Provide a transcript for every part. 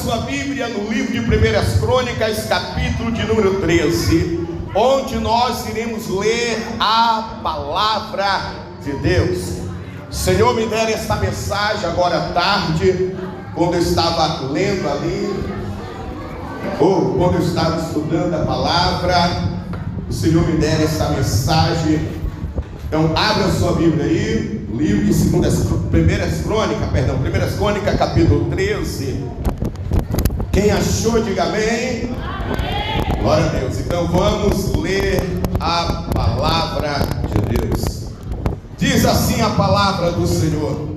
sua Bíblia no livro de 1 Crônicas, capítulo de número 13, onde nós iremos ler a palavra de Deus. O Senhor me dera esta mensagem agora à tarde, quando eu estava lendo ali, ou quando eu estava estudando a palavra. O Senhor me dera esta mensagem. Então abra a sua Bíblia aí, livro de 1 Crônicas, capítulo 13. Quem achou, diga amém. Amém. Glória a Deus. Então vamos ler a palavra de Deus. Diz assim a palavra do Senhor: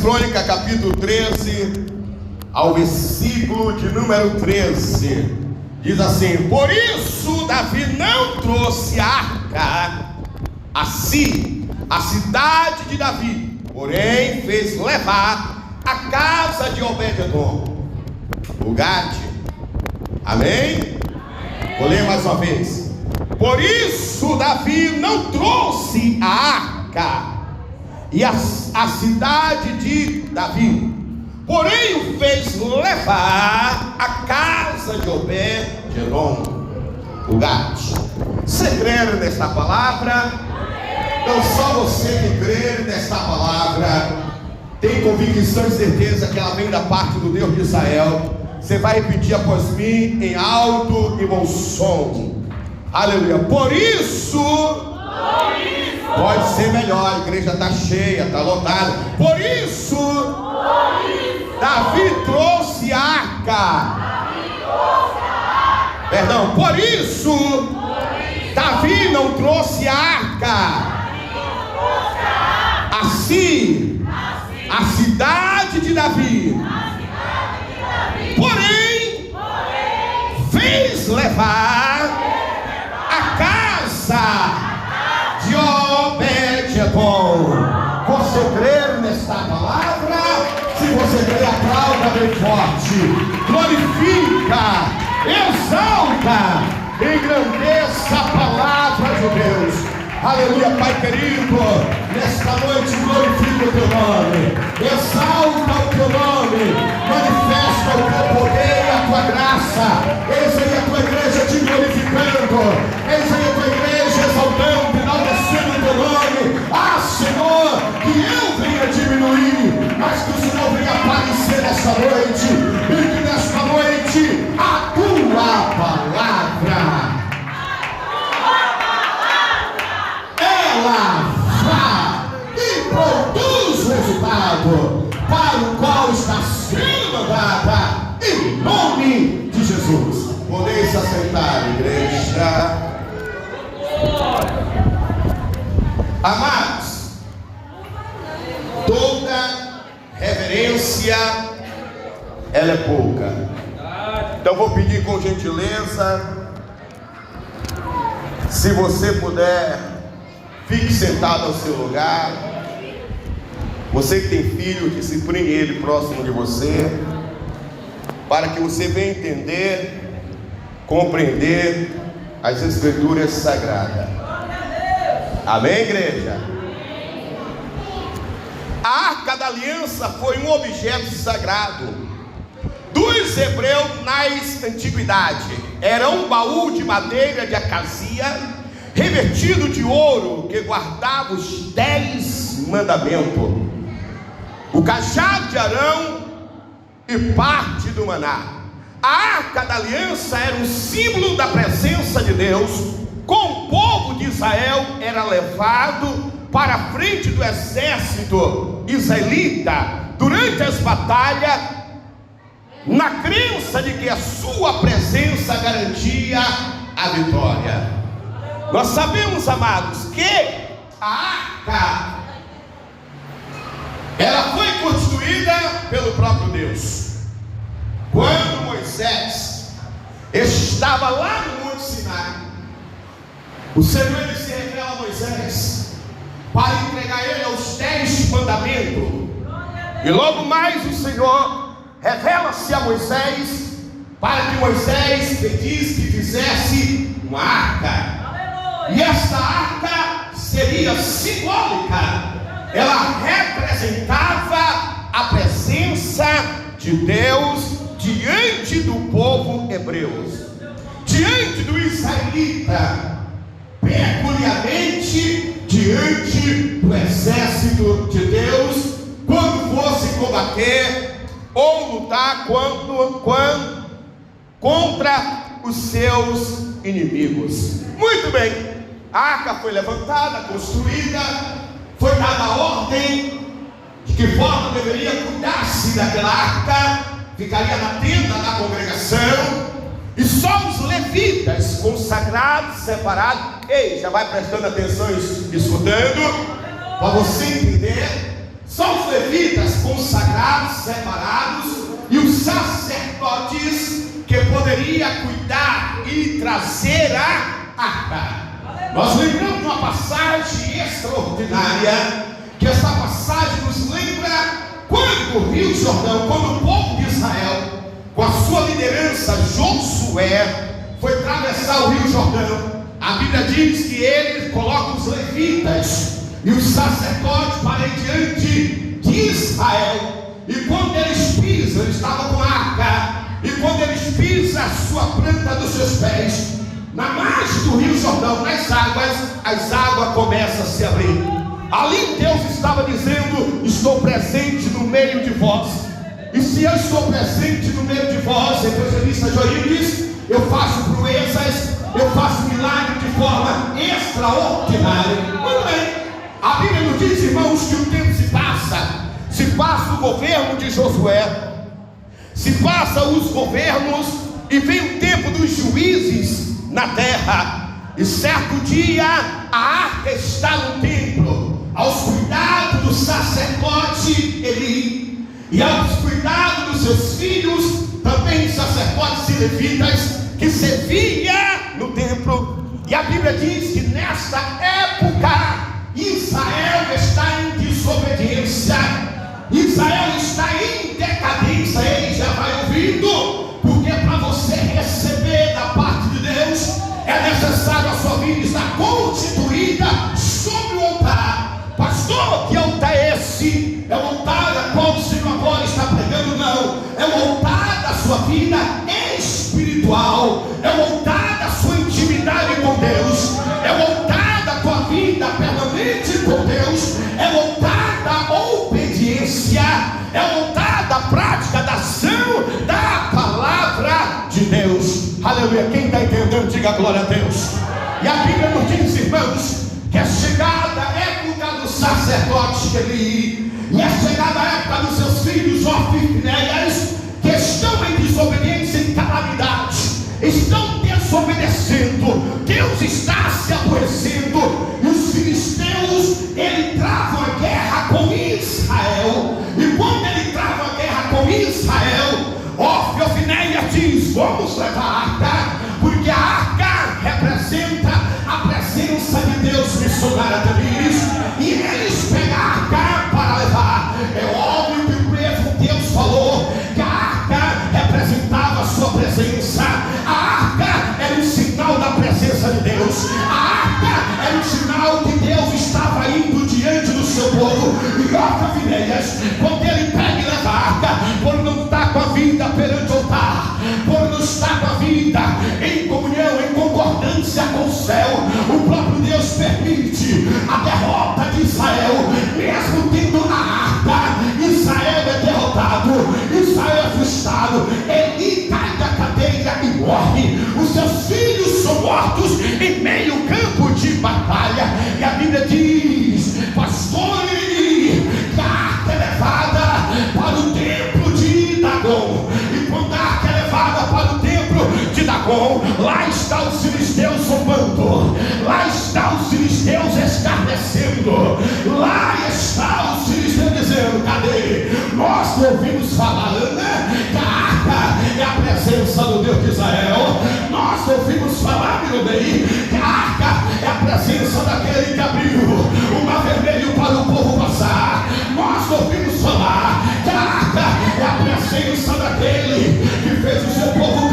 Crônica, capítulo 13, ao versículo de número 13, diz assim: por isso Davi não trouxe a arca a si, a cidade de Davi, porém fez levar a casa de Obed-edom, o Gade. Amém? Vou ler mais uma vez. Por isso Davi não trouxe a arca e a cidade de Davi, porém o fez levar a casa de Obed-edom, o Gade. Você crê nesta palavra? Então só você que crê nesta palavra tem convicção e certeza que ela vem da parte do Deus de Israel. Você vai repetir após mim em alto e bom som. Aleluia. Por isso pode ser melhor, a igreja está cheia, está lotada. Por isso Davi trouxe a arca. Perdão, por isso Davi não trouxe a arca a si, a cidade de Davi, porém fez levar a casa de Obed-edom. Você crê nesta palavra? Se você crê, aplauda bem forte, glorifica, exalta, engrandeça a palavra de Deus. Aleluia. Pai querido, nesta noite glorifica o teu nome, exalta o teu nome, manifesta o teu poder e a tua graça. Eis aí a tua igreja te glorificando, eis aí a tua igreja exaltando, enaltecendo o teu nome. Ah, Senhor, que eu venha diminuir, mas que o Senhor venha aparecer nesta noite, e que nesta noite a tua palavra ela vai e produz resultado para o qual está sendo mandada, em nome de Jesus. Podeis aceitar, igreja. Amados, toda reverência ela é pouca. Então vou pedir com gentileza, se você puder, fique sentado ao seu lugar. Você que tem filho, discipline ele próximo de você, para que você venha entender, compreender as Escrituras Sagradas. Amém, igreja? A Arca da Aliança foi um objeto sagrado dos hebreus na antiguidade. Era um baú de madeira de acacia, revestido de ouro, que guardava os 10 mandamentos, o cajado de Arão e parte do maná. A Arca da Aliança era um símbolo da presença de Deus. Com o povo de Israel era levado para a frente do exército israelita durante as batalhas, na crença de que a sua presença garantia a vitória. Nós sabemos, amados, que a arca ela foi constituída pelo próprio Deus. Quando Moisés estava lá no Monte Sinai, o Senhor ele se revela a Moisés para entregar ele aos 10 mandamentos. E logo mais o Senhor revela-se a Moisés para que Moisés pedisse que fizesse uma arca. E esta arca seria simbólica. Ela representava a presença de Deus diante do povo hebreu, diante do israelita, peculiarmente diante do exército de Deus, quando fosse combater ou lutar contra os seus inimigos. Muito bem, a arca foi levantada, construída, foi dada a ordem de que forma deveria cuidar-se daquela arca. Ficaria na tenda da congregação, e só os levitas consagrados, separados. Ei, já vai prestando atenção e escutando, para você entender. Só os levitas consagrados, separados, e os sacerdotes que poderia cuidar e trazer a arca. Nós lembramos de uma passagem extraordinária, que essa passagem nos lembra quando o Rio Jordão, quando o povo de Israel, com a sua liderança Josué, foi atravessar o Rio Jordão. A Bíblia diz que ele coloca os levitas e os sacerdotes para diante de Israel. E quando eles pisam, eles estavam com a arca, e quando eles pisam a sua planta dos seus pés na margem do Rio Jordão, nas águas, as águas começam a se abrir. Ali Deus estava dizendo: estou presente no meio de vós. E se eu estou presente no meio de vós, evangelista Joel diz, eu faço proezas, eu faço milagre de forma extraordinária. Muito bem, a Bíblia nos diz, irmãos, que o tempo se passa o governo de Josué, se passa os governos, e vem o tempo dos juízes na terra. E certo dia a arca está no templo, aos cuidados do sacerdote Eli, e aos cuidados dos seus filhos, também sacerdotes e levitas, que servia no templo. E a Bíblia diz que nesta época Israel está em desobediência, Israel está em decadência. Ele já vai ouvindo, porque para você receber da parte de Deus é necessário a sua vida estar constituída sobre o altar. Pastor, que altar é esse? É o altar a qual o Senhor agora está pregando? Não, é o altar da sua vida espiritual, é o altar da sua intimidade com Deus, é o altar da tua vida permanente com Deus, é o altar da obediência, é o altar da prática, da ação da palavra de Deus. Aleluia, quem está entendendo, diga glória a Deus. E a Bíblia nos diz, irmãos, que é chegada a época do sacerdote Eli, e é chegada a época dos seus filhos Ofni e Finéias, que estão em desobediência e calamidade, estão desobedecendo. Deus está se aborrecendo, e os filisteus, ele trava a guerra com Israel. E quando ele trava a guerra com Israel, Ofni e Finéias diz: vamos levar a arca, porque a arca representa a presença de Deus missionária deles, e eles pegam a arca para levar. É óbvio que o mesmo Deus falou que a arca representava a sua presença, a arca era um sinal da presença de Deus, a arca era um sinal que Deus estava indo diante do seu povo. E Ofni e Finéias, quando ele pega e leva a arca, por não estar com a vida perante o altar, por não estar com a vida em comunhão, em concordância com o céu, o próprio Deus permite a derrota de Israel. Mesmo tendo a arca, Israel é derrotado, Israel é frustrado, Eli cai da cadeira e morre, os seus filhos são mortos em meio campo de batalha. E a Bíblia diz, pastor, que a arca é levada para o templo de Dagon. E quando a arca é levada para o templo de Dagon, lá está os filisteus zombando, lá está os filisteus escarnecendo, lá está os filisteus dizendo: cadê? Nós ouvimos falar, né, que a arca é a presença do Deus de Israel. Nós ouvimos falar, meu bem, que a arca é a presença daquele que abriu o mar vermelho para o povo passar. Nós ouvimos falar que a arca é a presença daquele que fez o seu povo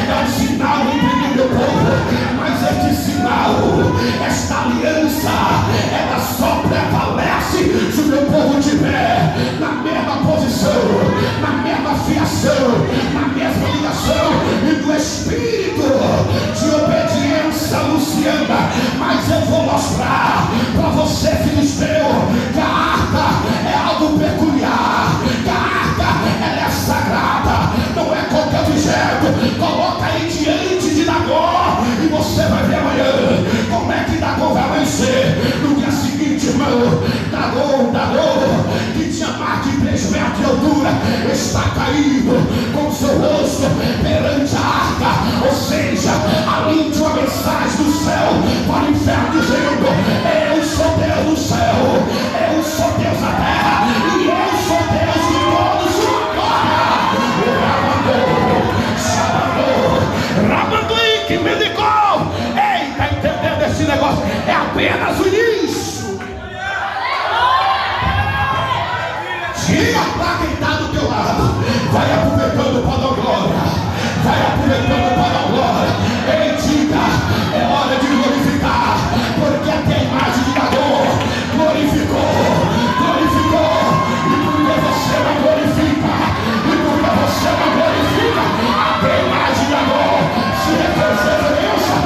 é um sinal entre meu povo, mas este sinal, esta aliança, ela só prevalece se o meu povo tiver na mesma posição, na mesma fiação, na mesma ligação e do espírito de obediência luciana. Mas eu vou mostrar para você, filisteu, que a arca é algo peculiar, que a arca ela é sagrada, não é qualquer objeto. Coloca aí diante de Dagom e você vai ver amanhã como é que Dagom vai amanhecer. No dia seguinte, irmão, Dagom, que tinha mais de 3 metros de altura, está caído com seu rosto perante a arca, ou seja, além de uma mensagem do céu para o inferno dizendo: eu sou Deus do céu, eu sou Deus da terra e eu sou Deus de todos os glória. Rabanduí, que me ligou. Ei, está entendendo esse negócio? É apenas o início. Diga para quem está do teu lado: vai aproveitando para dar glória, vai aproveitando para dar glória. Ei, diga, é hora de glorificar, porque até a imagem de Dagom glorificou, e porque você não glorifica, e porque você não glorifica, até a imagem de Dagom se fez referência,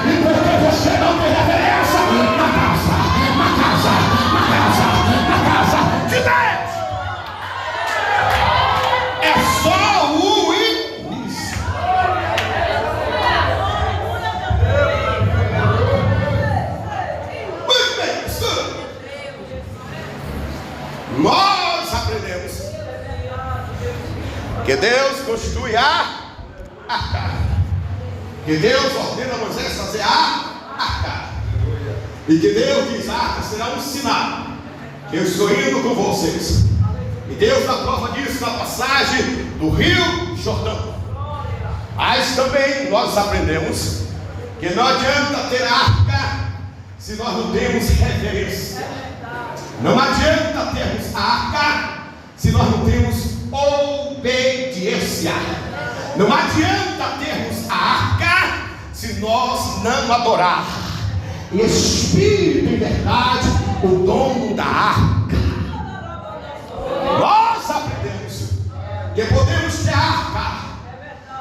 e porque você não tem referência na casa de Deus. É só o início. Muito bem, escuta. Nós aprendemos que Deus constitui a arca, que Deus ordena a Moisés fazer a arca, e que Deus diz: a arca será um sinal que eu estou indo com vocês. E Deus dá prova disso na passagem do Rio Jordão. Mas também nós aprendemos que não adianta ter arca se nós não temos reverência. Não adianta termos arca se nós não temos obediência. Não adianta termos a arca se nós não adorar em espírito e verdade o dono da arca. Nós aprendemos que podemos ter arca,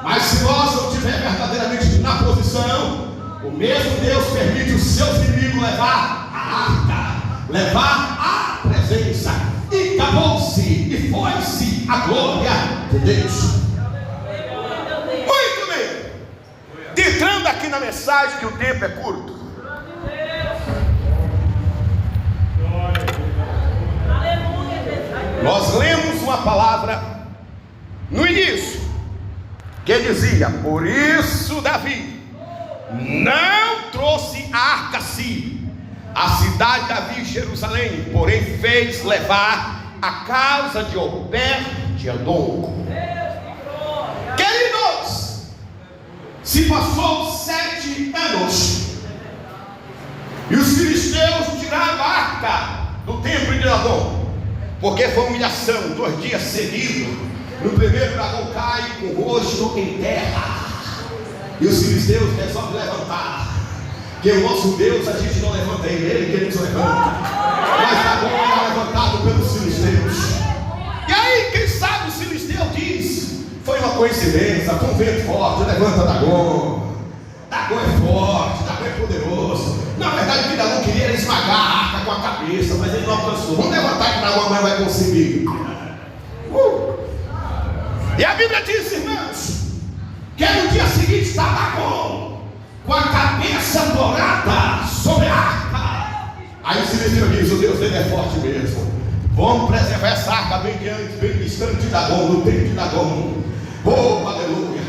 mas se nós não estivermos verdadeiramente na posição, o mesmo Deus permite os seus inimigos levar a arca, levar a presença, e acabou-se, e foi-se a glória de Deus. Muito bem, entrando aqui na mensagem, que o tempo é curto. Nós lemos uma palavra no início que dizia: por isso Davi não trouxe a arca a si, a cidade de Davi e Jerusalém, porém fez levar a casa de Obed-Edom. Queridos, se passou 7 anos e os filisteus tiraram a arca do templo de Edom, porque foi humilhação, 2 dias seguidos. No primeiro, Dagom cai com o rosto em terra, e os filisteus resolvem levantar, que o nosso Deus a gente não levanta, ele que nos levanta, mas Dagom é levantado pelos filisteus. E aí, quem sabe os filisteus diz: foi uma coincidência, foi um vento forte, levanta Dagom. Dagom é forte, Dagom é poderoso. Na verdade, o que Dagom queria era esmagar a arca com a cabeça, mas ele não alcançou. Vamos levantar que Dagom amanhã vai conseguir. E a Bíblia diz, irmãos, que no dia seguinte está Dagom com a cabeça dourada sobre a arca. Aí o filisteu diz: o Deus dele é forte mesmo, vamos preservar essa arca bem diante, bem distante de Dagom, no tempo de Dagom. Oh, aleluia!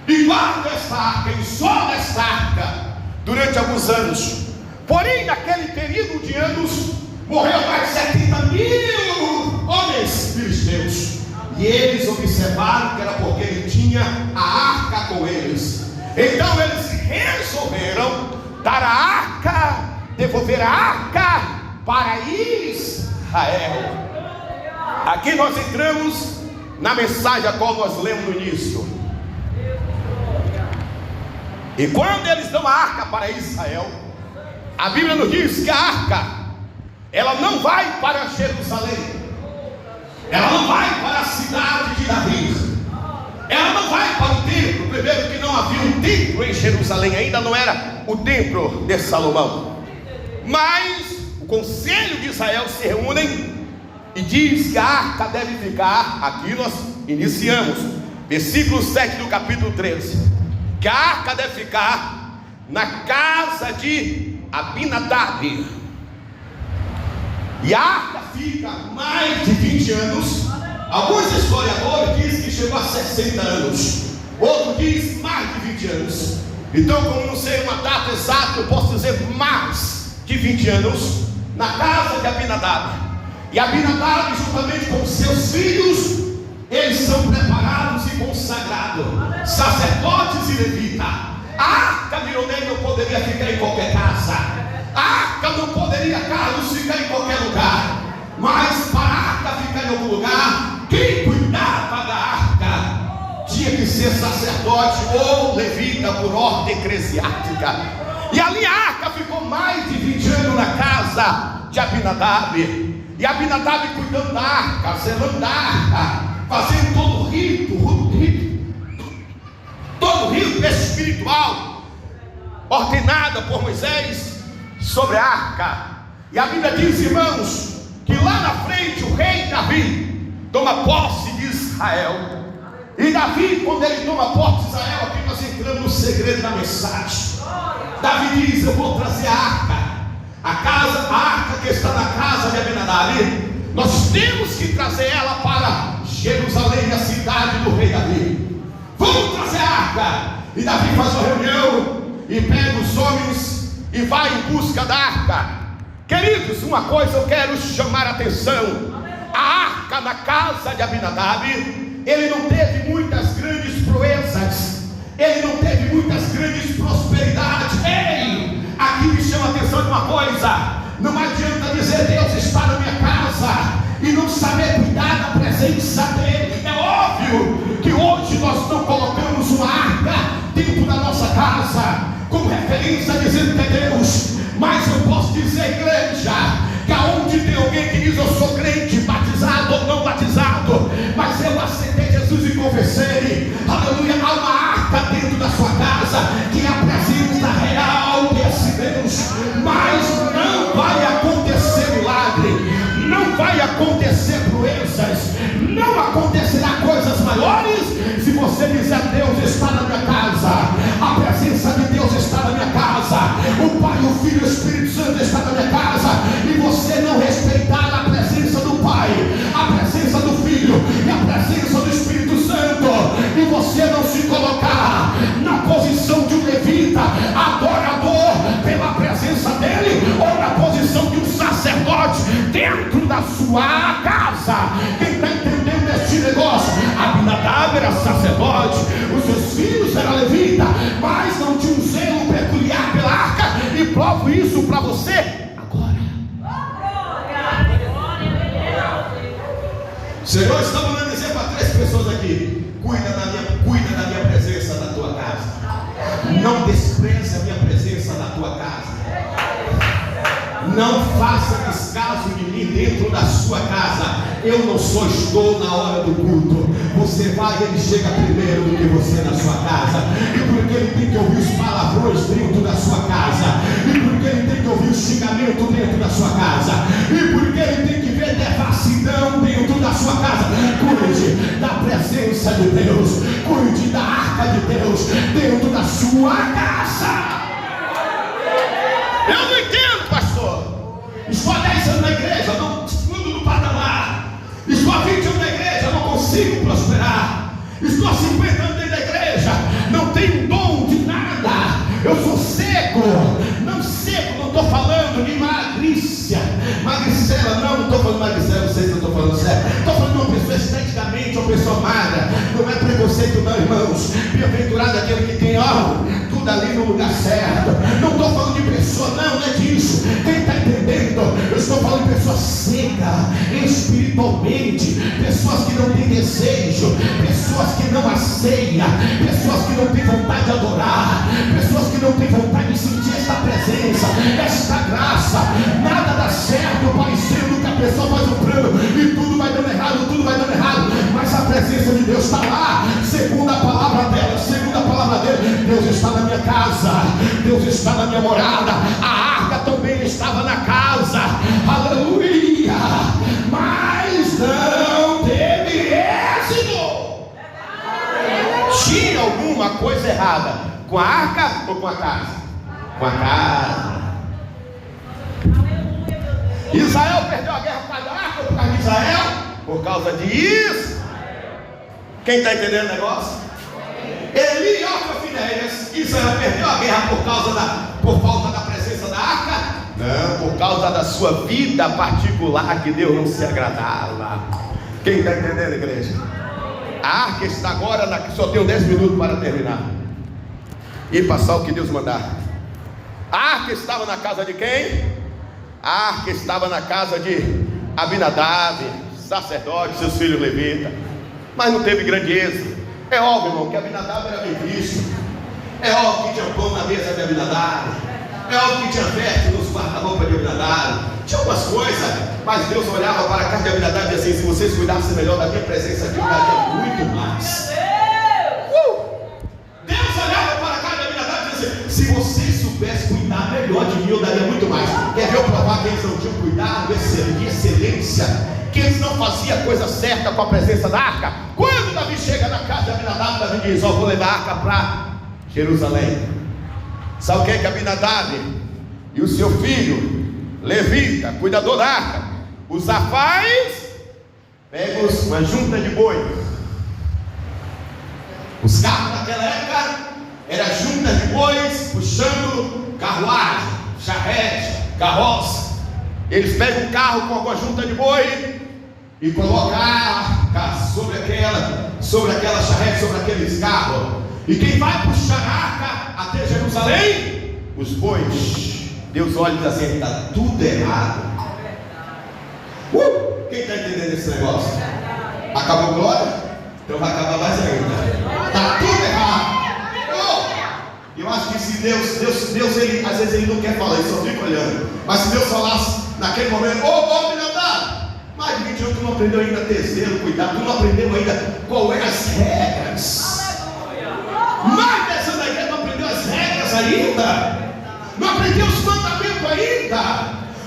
E guarda essa arca, isola essa arca durante alguns anos. Porém, naquele período de anos, morreu mais de 70 mil homens filisteus. E eles observaram que era porque ele tinha a arca com eles. Então eles resolveram dar a arca, devolver a arca para Israel. Aqui nós entramos na mensagem a qual nós lemos no início. E quando eles dão a arca para Israel, a Bíblia nos diz que a arca, ela não vai para Jerusalém, ela não vai para a cidade de Davi, ela não vai para o templo. Primeiro que não havia um templo em Jerusalém, ainda não era o templo de Salomão. Mas o conselho de Israel se reúnem e diz que a arca deve ficar, aqui nós iniciamos, versículo 7 do capítulo 13, que a arca deve ficar na casa de Abinadab. E a arca fica mais de 20 anos. Alguns historiadores dizem que chegou a 60 anos, outro diz mais de 20 anos. Então, como não sei uma data exata, eu posso dizer mais de 20 anos, na casa de Abinadab. E Abinadab, juntamente com seus filhos, eles são preparados e consagrados, sacerdotes e levitas. A arca de Onei não poderia ficar em qualquer casa, a arca não poderia, Carlos, ficar em qualquer lugar. Mas para a arca ficar em algum lugar, quem cuidava da arca tinha que ser sacerdote ou levita por ordem eclesiástica. E ali a arca ficou mais de 20 anos na casa de Abinadab. E Abinadab cuidando da arca, zelando da arca, fazendo todo o rito espiritual ordenada por Moisés sobre a arca. E a Bíblia diz, irmãos, que lá na frente o rei Davi toma posse de Israel. E Davi, quando ele toma posse de Israel, aqui nós entramos no segredo da mensagem. Davi diz: eu vou trazer a arca. A arca que está na casa de Abinadab, nós temos que trazer ela para Jerusalém, a cidade do rei Davi. Vamos trazer a arca. E Davi faz uma reunião e pega os homens e vai em busca da arca. Queridos, uma coisa eu quero chamar a atenção: a arca na casa de Abinadab, ele não teve muitas grandes proezas, ele não teve muitas grandes prosperidades. Ei, aqui me chama a atenção de uma coisa: não adianta dizer Deus está na minha casa e não saber cuidar da presença dele. É óbvio que hoje nós não colocamos uma arca dentro da nossa casa como referência dizendo que é Deus. Mas eu posso dizer, igreja, que aonde tem alguém que diz eu sou crente, batizado ou não batizado, mas eu aceitei Jesus e confessei, aleluia, há uma arca dentro da sua casa, que é a presença real desse Deus. Mas não vai acontecer milagre, não vai acontecer proezas, não acontecerá coisas maiores se você dizer Deus está na minha casa, a presença de Deus está na minha casa, o Pai, o Filho e o Espírito Santo está na minha casa, e você não respeitar a presença do Pai, a presença do Filho e a presença do Espírito Santo, e você não se colocar na posição de um levita, adorador pela presença dele, ou na posição de um sacerdote dentro da sua casa. Quem está entendendo este negócio? Abinadab era sacerdote, os seus filhos eram levitas, mas não tinha um zelo peculiar pela arca, e provo isso para você agora. O Senhor está mandando dizer para 3 pessoas aqui: cuida da minha presença na tua casa, não despreze a minha presença na tua casa, não faça descaso de mim dentro da sua casa. Eu não só estou na hora do culto, você vai e ele chega primeiro do que você na sua casa, e porque ele tem que ouvir os palavrões dentro da sua casa, e porque ele tem que ouvir o xingamento dentro da sua casa, e porque ele tem que ver devassidão dentro da sua casa. Cuide da presença de Deus, cuide da arca de Deus dentro da sua casa. Eu não entendo, pastor. Estou há 10 anos na igreja, não mudo do patamar. Estou há 20 anos na igreja, não consigo prosperar. Estou há 50 anos dentro da igreja, não tenho dom de nada. Eu sou cego. Não cego, não estou falando de magrícia. Magricela, não estou falando magricela, não sei se eu estou falando certo. Estou falando de uma pessoa esteticamente, uma pessoa magra. Não é preconceito não, irmãos. Bem-aventurado aquele que tem tudo ali no lugar certo. Não estou falando de pessoa, não é disso. Quem está entendendo? Eu estou falando de pessoa pessoa seca espiritualmente, pessoas que não têm desejo, pessoas que não aceiam, pessoas que não têm vontade de adorar, pessoas que não têm vontade de sentir esta presença, esta graça. Nada dá certo, parecendo que a pessoa faz um plano e tudo vai dando errado, tudo vai dando errado, mas a presença de Deus está lá, segundo a palavra dela, segundo a palavra dele. Deus está na minha casa, Deus está na minha morada. A arca também estava na casa, aleluia, mas não teve êxito. Tinha alguma coisa errada com a arca ou com a casa? Com a casa. Israel perdeu a guerra por causa da arca ou por causa de Israel? Por causa de isso. Quem está entendendo o negócio? Eli e Ofra e Finéias, Israel perdeu a guerra por falta da presença da arca? Não, por causa da sua vida particular, que Deus não se agradava. Quem está entendendo, igreja? A arca está agora, só tenho 10 minutos para terminar e passar o que Deus mandar. A arca estava na casa de quem? A arca estava na casa de Abinadab, sacerdote, seus filhos levitas, mas não teve grande êxito. É óbvio, irmão, que Abinadab era bem visto. É óbvio que tinha pão na mesa de Abinadab. É óbvio que tinha veste nos guarda-roupa de Abinadab. Tinha algumas coisas, mas Deus olhava para a casa de Abinadab e dizia assim: se vocês cuidassem melhor da minha presença aqui, eu daria muito mais. Deus olhava para a casa de Abinadab e dizia assim: se vocês soubessem cuidar melhor de mim, eu daria muito mais. Quer ver eu provar que eles não tinham cuidado, excelência, que eles não faziam a coisa certa com a presença da arca? Quando Davi chega na casa de Abinadab, Davi diz: ó, vou levar a arca para Jerusalém. Sabe o que é que Abinadab e o seu filho levita, cuidador da arca, Uzá faz? Pega uma junta de boi. Os carros naquela época eram juntas de bois puxando carruagem, charrete, carroça. Eles pegam um carro com alguma junta de boi e colocam a arca sobre aquela charrete, sobre aqueles carros. E quem vai puxar a arca até Jerusalém? Os bois. Deus olha e diz assim: está tudo errado. Quem está entendendo esse negócio? Acabou glória? Então vai acabar mais ainda. Está tudo errado. Eu acho que se Deus ele, às vezes ele não quer falar, ele só fica olhando. Mas se Deus falasse naquele momento: ô Abinadab, mais de 20 anos tu não aprendeu ainda a ter zelo, cuidado, tu não aprendeu ainda qual é as regras. Mais dessa da igreja não aprendeu as regras ainda, não aprendeu os mandamentos ainda,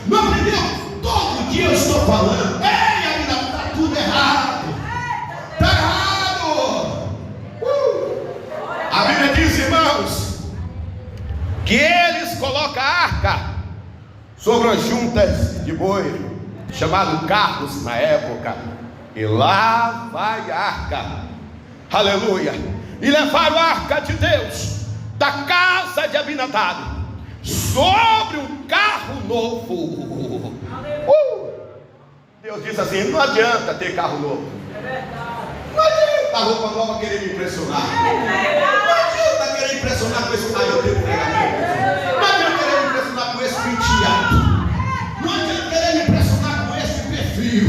não aprendeu. Todo dia eu estou falando: ei, Abinadab, está tudo errado, está errado. A Bíblia diz, irmãos, que eles colocam a arca sobre as juntas de boi, chamado carros na época, e lá vai a arca, aleluia, e levaram a arca de Deus da casa de Abinadab sobre um carro novo. Deus diz assim: não adianta ter carro novo, não adianta a roupa nova querer me impressionar, não adianta querer impressionar com esse eu tenho pregamento, não adianta querer me impressionar com esse penteado, não adianta querer me impressionar com esse perfil,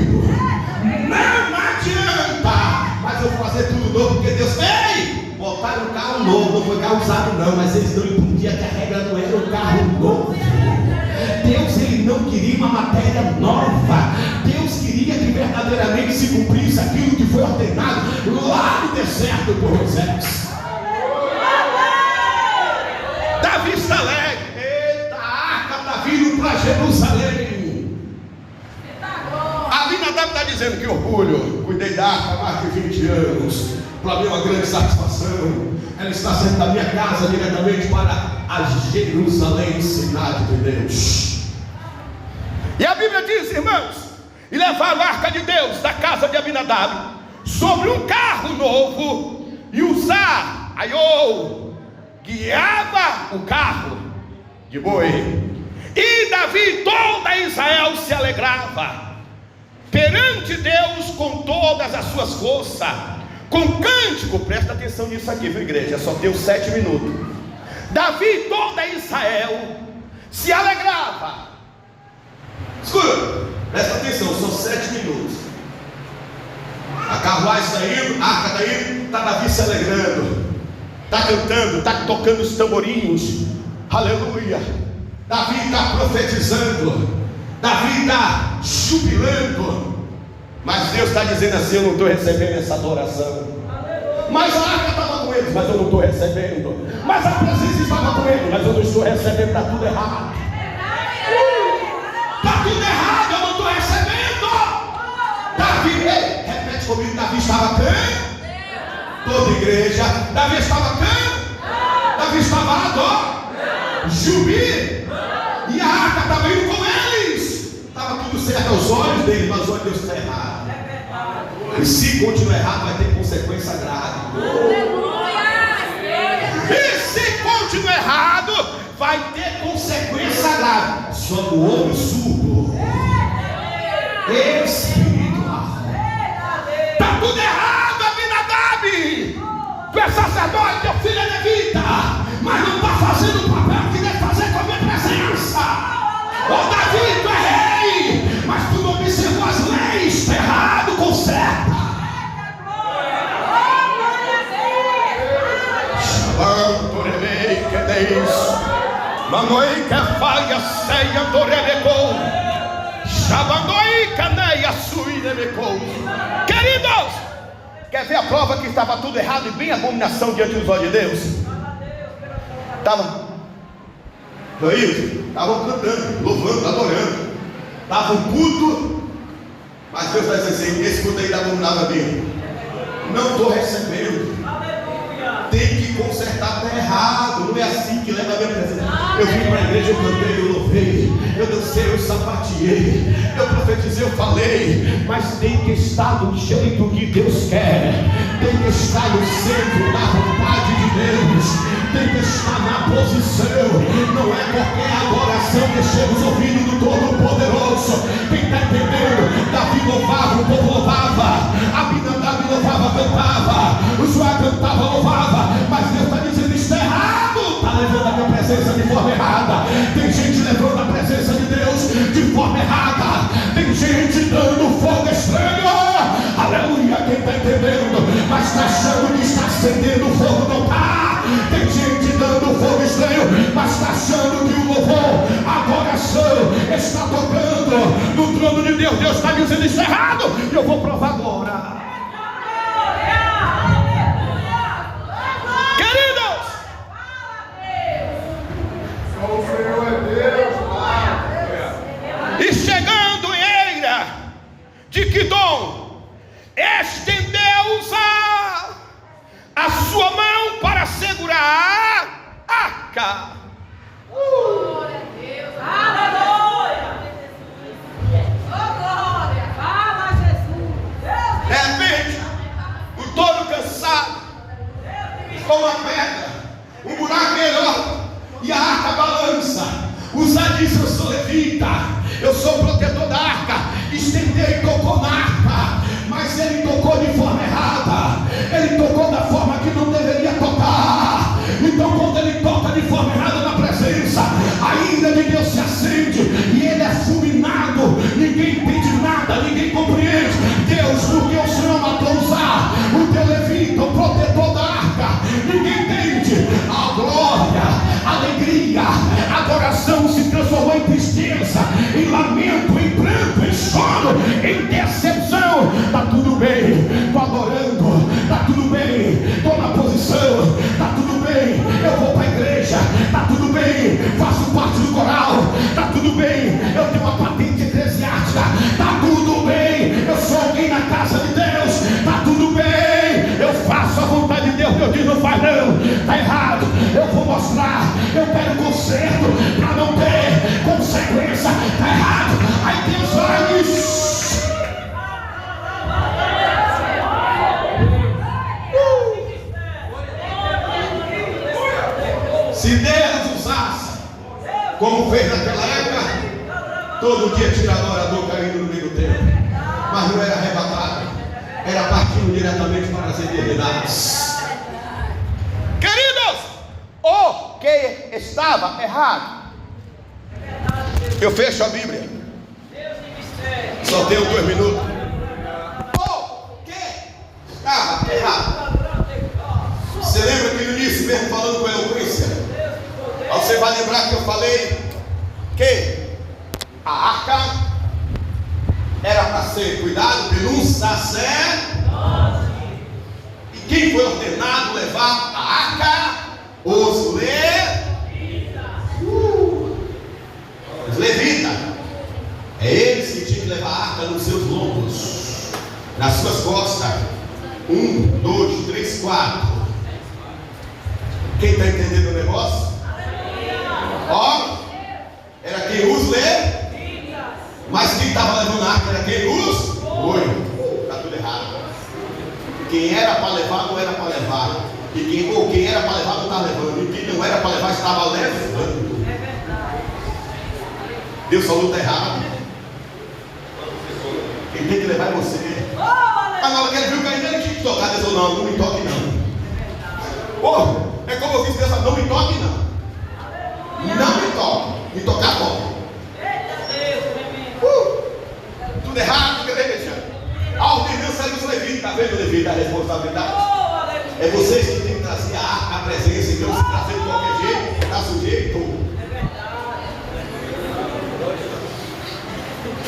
não adianta. Mas eu vou fazer tudo novo, porque Deus, ei, botaram um carro novo, não foi carro usado não, mas eles não entendiam que a regra não era um carro novo. Deus, ele não queria uma matéria nova. Deus queria que verdadeiramente se cumprisse aquilo que foi ordenado lá no deserto por Moisés. Davi está alegre. Eita, a arca está vindo para Jerusalém. Abinadab está dizendo: que orgulho, cuidei da arca há mais de 20 anos, para mim é uma grande satisfação. Ela está saindo da minha casa diretamente para a Jerusalém, cidade de Deus. E a Bíblia diz, irmãos, e levaram a arca de Deus da casa de Abinadab sobre um carro novo, e Uzá, guiava o carro de boi. E Davi e toda Israel se alegrava perante Deus com todas as suas forças, com cântico. Presta atenção nisso aqui, viu, igreja? Só deu 7 minutos. Davi e toda Israel se alegrava. Escuta, Presta atenção, são 7 minutos. A carruagem está indo, a arca está indo, está Davi se alegrando, está cantando, está tocando os tamborinhos. Aleluia. Davi está profetizando, Davi está jubilando. Mas Deus está dizendo assim: eu não estou recebendo essa adoração. Mas a arca estava com eles, mas eu não estou recebendo. Mas a presença estava com eles, mas eu não estou recebendo. Está tudo errado. Está tudo errado, eu não estou recebendo. Davi, ei, repete comigo: Davi estava cantando. Toda igreja, Davi estava cantando. Davi estava adorando, jubilando. E a arca estava indo com eles. Estava tudo certo aos olhos dele, mas os olhos de Deus está errado. E se continuar errado, vai ter consequência grave. E se continuar errado, vai ter consequência grave. Só o homem surdo, espiritual. Está tudo errado, Abinadab. Tu é sacerdote, teu filho é levita, mas não está fazendo o papel que deve fazer com a minha presença. Ô Davi, tu é rei, mas tu não observou as leis. Está errado, conserta. Shabantorelei, que é isso? Mamãe que faia ceia dorelecou. Shabandoi caneia suirebecou. Queridos, quer ver a prova que estava tudo errado e bem abominação diante dos olhos de Deus? Estavam, não é isso? Estavam cantando, louvando, adorando. Estavam culto. Mas Deus está dizendo assim: esse culto aí da abominável dele, não estou recebendo. Tem que consertar, está errado. Não é assim que leva a minha presença. Eu vim para a igreja, eu cantei, eu louvei, eu dancei, eu sapateei, eu profetizei, eu falei. Mas tem que estar do jeito que Deus quer. Tem que estar no centro da vontade de Deus. Tem que estar na posição. Não é porque a adoração deixou os ouvidos do Todo-Poderoso. Quem está entendendo? Davi louvava, o povo louvava. Abinadab louvava, cantava. O Joá cantava, louvava. Mas Deus está dizendo: está errado. Está levando a minha presença de forma errada. Tem gente levando a presença de Deus de forma errada. Tem gente dando fogo estranho. Aleluia, quem está entendendo? Mas está achando que está acendendo o fogo, não está. Tem gente dando fogo estranho, mas está achando que o louvor, a adoração está tocando no trono de Deus. Deus está dizendo: isso é errado. E eu vou provar agora. Queridos, o Senhor é Deus. E chegando em Eira de Quidom, estendeu-os a sua mão para segurar a arca. Glória a Deus. Aleluia. Oh, glória. Fala, Jesus. De repente, o todo cansado, com uma pedra, um buraco melhor, e a arca balança. Uzá disse: eu sou levita, eu sou protetor da arca. Estendeu e tocou na arca, mas ele tocou de forma errada. Ele tocou da forma que não deveria tocar. Então, quando ele toca de forma errada na presença, a ira de Deus se acende e ele é fulminado. Ninguém entende nada, ninguém compreende. Deus, porque o Senhor matou Uzá, o teu levita, o protetor da arca, ninguém entende. A glória, a alegria, a adoração se transformou em tristeza, em lamento, em pranto, em choro, em decepção. Está tudo bem, estou adorando, está tudo bem, estou na posição, está tudo bem, eu vou para a igreja, está tudo bem, faço parte do coral, está tudo bem, eu tenho uma patente eclesiástica, está tudo bem, eu sou alguém na casa de Deus, está tudo bem, eu faço a vontade de Deus. Deus diz: não faz não, está errado, eu vou mostrar, eu quero conserto para não ter consequência, está errado. Aí Deus vai e se Deus usasse como fez naquela época, todo dia tinha adorador caindo no meio do tempo, mas não era arrebatado, era partindo diretamente para as eternidades. Queridos, o que estava errado, eu fecho a Bíblia. Só tenho 2 minutos. Errado. Você lembra que no início, mesmo falando com eloquência, você vai lembrar que eu falei que a arca era para ser cuidado pelo sacerdote. E quem foi ordenado levar a arca? Os levitas. É eles que tinham que levar a arca nos seus lombos, nas suas costas. 1, 2, 3, 4. Quem está entendendo o negócio? Ó, era quem os levitas. Mas quem estava levando a arca era quem os bois. Está tudo errado. Quem era para levar não era para levar. E quem era para levar não estava levando. E quem não era para levar estava levando. É verdade. Deus falou que está errado. Quem tem que levar é você. Agora ele viu que ainda ele tinha que tocar. Deus falou: não me toque não. É como eu disse: Deus falou: não me toque não. Não me toque. Me tocar pode. Tudo errado, igreja. A ordenança é dos levitas. Está vendo, levita, a responsabilidade? É vocês que têm que trazer a arca, a presença. Então, se trazer de qualquer jeito, está sujeito.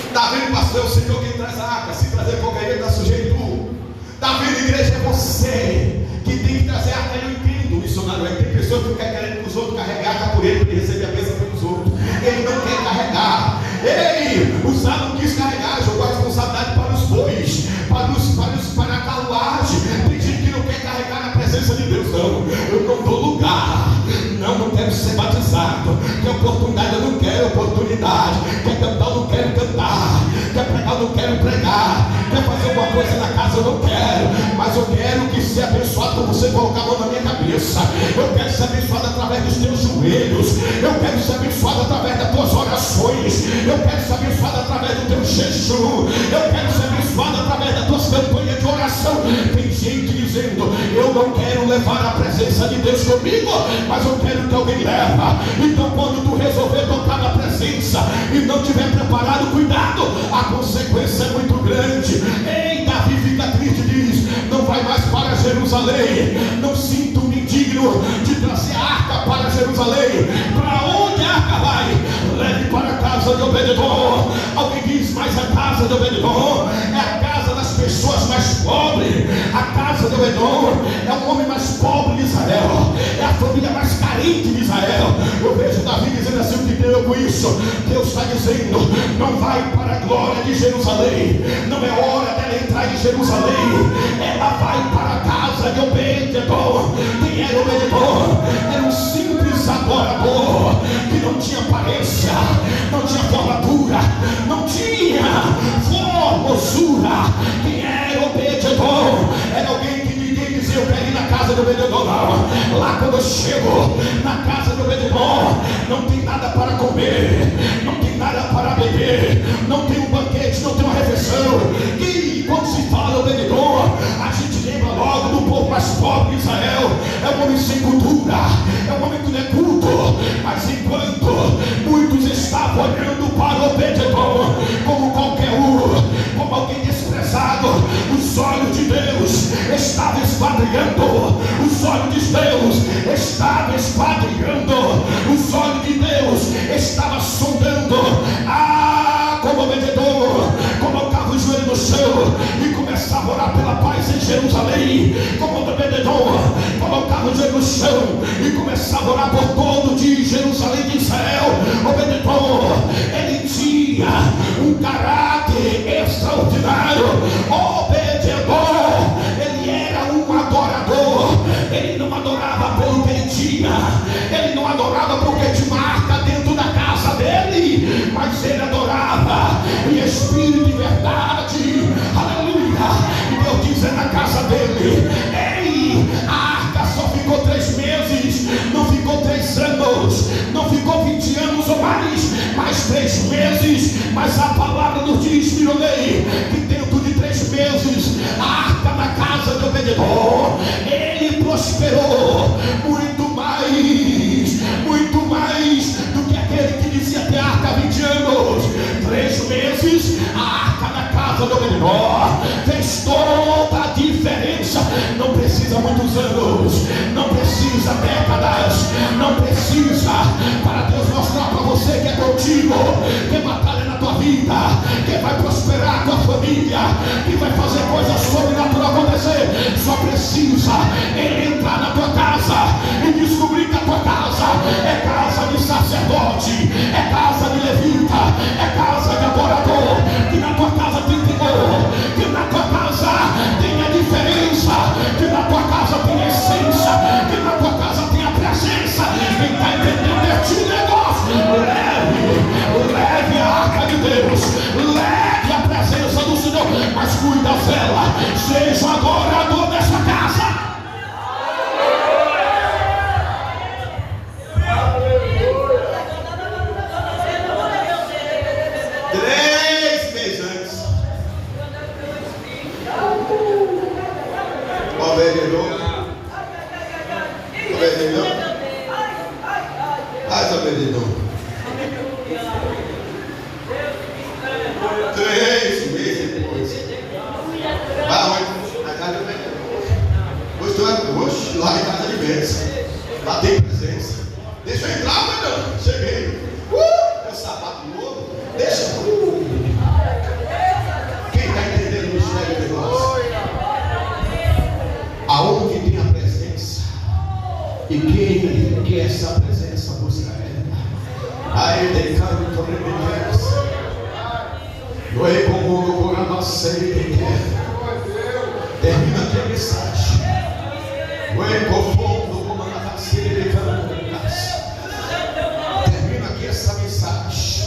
Está vendo, pastor? É o Senhor quem traz a arca. Se trazer de qualquer jeito, está sujeito. Está vendo, igreja? É você que tem que trazer a arca. Eu entendo, missionário. Tem pessoas que ficam querendo que os outros carregar a arca por ele, para ele receber a bênção pelos outros. Ele não quer carregar. O Zá não quis carregar, jogou a responsabilidade para os bois, para a carruagem. Tem gente que não quer carregar na presença de Deus, não. Eu não dou lugar. Não quero ser batizado. Quer oportunidade, eu não quero oportunidade. Quer cantar, eu não quero cantar. Quer pregar, eu não quero pregar. Quer fazer alguma coisa na casa, eu não quero. Mas eu quero que seja abençoado quando você colocar a mão na minha cabeça. Eu quero ser abençoado através dos teus joelhos. Eu quero ser abençoado através das tuas orações. Eu quero ser abençoado através do teu jejum. Eu quero ser abençoado através das tuas campanhas de oração. Tem gente dizendo: eu não quero levar a presença de Deus comigo, mas eu quero que alguém leva. Então quando tu resolver tocar na presença e não tiver preparado, cuidado, a consequência é muito grande. Ei, Davi fica triste e diz: não vai mais para Jerusalém. Não sinto-me indigno de trazer a arca para Jerusalém. Para onde a arca vai? Leve para a casa de Obed-edom. Alguém diz: mas a casa de Obed-edom é a casa das pessoas mais pobres. A casa de Obed-edom é o homem mais pobre de Israel, é a família mais carente de Israel. Eu vejo Davi dizendo assim: o que deu com isso? Deus está dizendo: não vai para a glória de Jerusalém. Não é hora dela entrar em Jerusalém. Ela vai para a casa de Obed-edom. Quem era Obed-edom? Era um simples adorador que não tinha aparência, não tinha formatura, não tinha formosura. Quem era Obed-edom? Era alguém que ninguém dizia: eu quero ir na casa de Obed-edom. Não. Lá quando eu chego na casa de Obed-edom, não tem nada para comer, não tem nada para beber, não tem um banquete, não tem uma refeição. E quando se fala Obed-edom, a gente lembra logo do povo mais pobre de Israel. É um homem sem cultura, é um homem que não é culto. Mas enquanto muitos estavam olhando para Obed-edom como qualquer um, como alguém desprezado, os olhos de Deus estavam esquadrinhando. Os olhos de Deus estavam esquadrinhando. Os olhos de Deus estavam sondando. Como Obed-edom colocava o joelho no chão e começava a orar pela paz em Jerusalém. Como Obed-edom colocava o joelho no chão e começava a orar por todo de Jerusalém, de Israel. Obed-edom, ele tinha um caráter extraordinário. Obed-edom, ele era um adorador. Ele não adorava pelo que ele tinha, ele não adorava porque tinha uma arca dentro da casa dele, mas ele adorava em espírito e verdade. Aleluia. E Deus diz: é na casa dele. Ei, a arca só ficou 3 meses, não ficou 3 anos, não ficou 20 anos ou mais 3 meses. Mas a palavra nos diz, Mironei, que dentro de 3 meses a arca na casa de Obed-edom, ele prosperou muito mais aí, não? Ai, também não. 3 meses depois. Vai onde? Na casa de bênção. Hoje lá em casa de bênção. Lá tem presença. Deixa eu entrar, mas não. Cheguei. Meu sapato novo. Deixa. Quem está entendendo o mistério de Deus? Aonde tem a presença. E quem quer essa presença busca ela. Aí tem canto reverência. Eu é como o Ramacei. Termina aqui a mensagem. Eu é como o Ramacei. Termina aqui essa mensagem.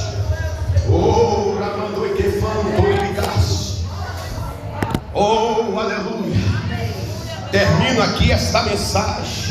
Oh, Ramando e Kefano, oh, aleluia. Termino aqui esta mensagem.